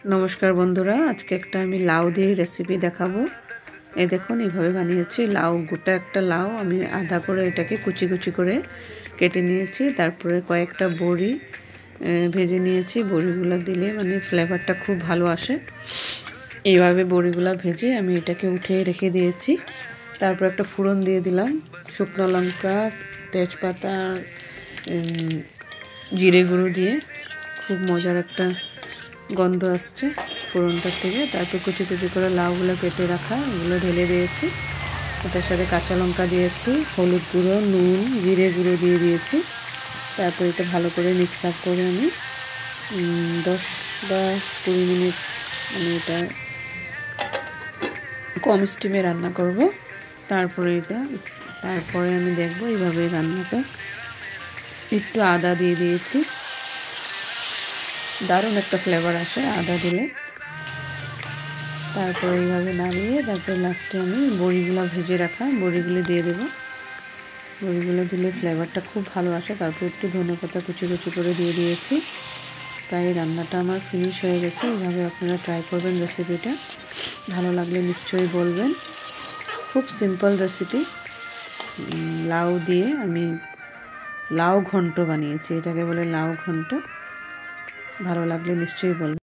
नमस्कार बंधुरा आज के एक लाउ दिए रेसिपि देखाबो। এই দেখুন এইভাবে বানিয়েছি। লাউ গোটা একটা লাউ আমি আধা করে এটাকে কুচি কুচি করে কেটে নিয়েছি। তারপরে কয়েকটা বড়ি ভেজে নিয়েছি। বড়িগুলো দিলে মানে ফ্লেভারটা খুব ভালো আসে। এইভাবে বড়িগুলো ভেজে আমি এটাকে উঠিয়ে রেখে দিয়েছি। তারপর একটা ফোড়ন দিয়ে দিলাম, শুকনো লঙ্কা, তেজপাতা, জিরে গুঁড়ো দিয়ে খুব মজার একটা গন্ধ আসছে ফোড়নটার থেকে। তারপর কুচি কুচি করে লাউগুলো কেটে রাখা এগুলো ঢেলে দিয়েছি। এটার সাথে কাঁচা লঙ্কা দিয়েছি, হলুদ গুঁড়ো, নুন, জিরে গুঁড়ো দিয়ে দিয়েছি। তারপর এটা ভালো করে মিক্স আপ করে আমি 10 বা 20 মিনিট মানে এটা কম স্টিমে রান্না করব। তারপরে আমি দেখব এইভাবে রান্নাটা। একটু আদা দিয়ে দিয়েছি, দারুণ একটা ফ্লেভার আসে আদা দিলে। তারপর এইভাবে নামিয়ে তারপর লাস্টে আমি বড়িগুলো ভেজে রাখা বড়িগুলো দিয়ে দেবো। বড়িগুলো দিলে ফ্লেভারটা খুব ভালো আসে। তারপর একটু ধনেপাতা কুচি কুচি করে দিয়ে দিয়েছি। প্রায় রান্নাটা আমার ফিনিশ হয়ে গেছে। এইভাবে আপনারা ট্রাই করবেন রেসিপিটা। ভালো লাগলে নিশ্চয়ই বলবেন। খুব সিম্পল রেসিপি। লাউ দিয়ে আমি লাউ ঘন্ট বানিয়েছি, এটাকে বলে লাউ ঘন্ট। ভালো লাগলে নিশ্চয়ই বলবেন।